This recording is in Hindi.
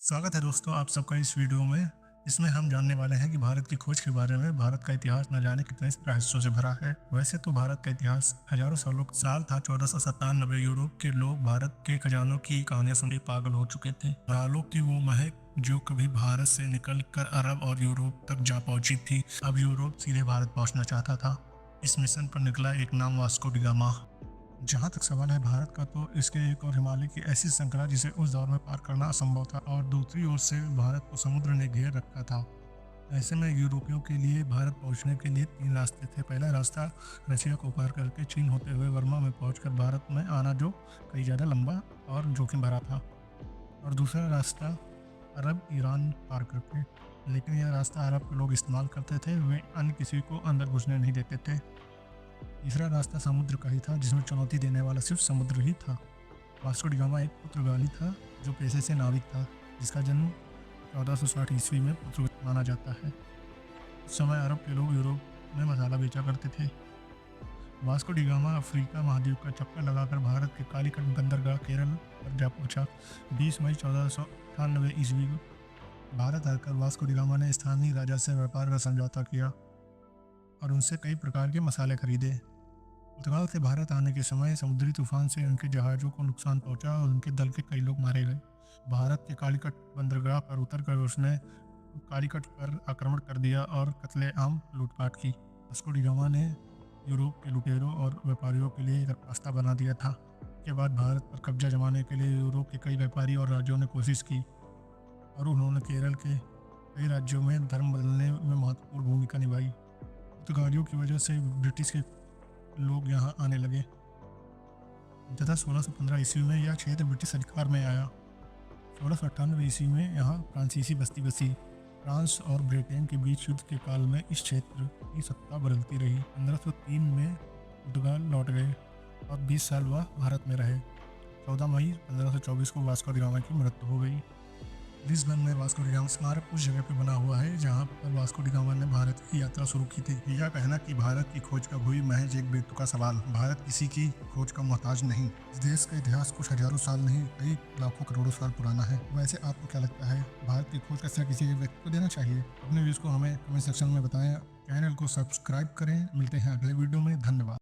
स्वागत है दोस्तों आप सबका इस वीडियो में। इसमें हम जानने वाले हैं कि भारत की खोज के बारे में। भारत का इतिहास न जाने कितने रहस्यों से भरा है। वैसे तो भारत का इतिहास हजारों साल था। 1497 यूरोप के लोग भारत के खजानों की कहानियां सुनकर पागल हो चुके थे। लालों की वो महक जो कभी भारत से निकलकर अरब और यूरोप तक जा पहुंची थी, अब यूरोप सीधे भारत पहुंचना चाहता था। इस मिशन पर निकला एक नाम वास्को डी गामा। जहाँ तक सवाल है भारत का, तो इसके एक और हिमालय की ऐसी श्रृंखला जिसे उस दौर में पार करना असंभव था, और दूसरी ओर से भारत को समुद्र ने घेर रखा था। ऐसे में यूरोपियों के लिए भारत पहुंचने के लिए तीन रास्ते थे। पहला रास्ता रशिया को पार करके चीन होते हुए बर्मा में पहुंचकर भारत में आना, जो कई ज़्यादा लंबा और जोखिम भरा था। और दूसरा रास्ता अरब ईरान पार करके, लेकिन यह रास्ता अरब के लोग इस्तेमाल करते थे, वे अन्य किसी को अंदर घुसने नहीं देते थे। तीसरा रास्ता समुद्र का ही था, जिसमें चुनौती देने वाला सिर्फ समुद्र ही था। वास्को डी गामा एक पुर्तगाली था जो पेशे से नाविक था, जिसका जन्म 1460 ईस्वी में पुर्तगाल माना जाता है। उस समय अरब के लोग यूरोप में मसाला बेचा करते थे। वास्को डी गामा अफ्रीका महाद्वीप का चक्कर लगाकर भारत के कालीकट बंदरगाह केरल पर जा पहुंचा। 20 मई 1498 ईस्वी को भारत आकर वास्को डी गामा ने स्थानीय राजा से व्यापार का समझौता किया और उनसे कई प्रकार के मसाले खरीदे। पुर्तगाल से भारत आने के समय समुद्री तूफान से उनके जहाज़ों को नुकसान पहुंचा और उनके दल के कई लोग मारे गए। भारत के कालीकट बंदरगाह पर उतरकर उसने कालीकट पर आक्रमण कर दिया और कत्लेआम लूटपाट की। वास्को डी गामा ने यूरोप के लुटेरों और व्यापारियों के लिए एक रास्ता बना दिया था। इसके बाद भारत पर कब्जा जमाने के लिए यूरोप के कई व्यापारी और राज्यों ने कोशिश की, और उन्होंने केरल के कई राज्यों में धर्म बदलने में महत्वपूर्ण भूमिका निभाई। पुर्तगालियों की वजह से ब्रिटिश के लोग यहाँ आने लगे तथा 1615 ईस्वी में यह क्षेत्र ब्रिटिश अधिकार में आया। 1698 ईस्वी में यहाँ फ्रांसीसी बस्ती बसी। फ्रांस और ब्रिटेन के बीच युद्ध के काल में इस क्षेत्र की सत्ता बदलती रही। 1503 में पुर्तगाल लौट गए और 20 साल वह भारत में रहे। 14 मई 1524 को वास्को डी गामा की मृत्यु हो गई। लिस्बन में वास्को डी गामा स्मारक उस जगह पर बना हुआ है जहां पर वास्को डी गामा ने भारत की यात्रा शुरू की थी। यह कहना कि भारत की खोज कब हुई महज एक बेतुका सवाल। भारत किसी की खोज का मोहताज नहीं। इस देश का इतिहास कुछ हजारों साल नहीं, कई लाखों करोड़ों साल पुराना है। वैसे आपको क्या लगता है, भारत की खोज का श्रेय किसी एक व्यक्ति को देना चाहिए? अपने व्यूज को हमें कमेंट सेक्शन में बताएं। चैनल को सब्सक्राइब करें। मिलते हैं अगले वीडियो में। धन्यवाद।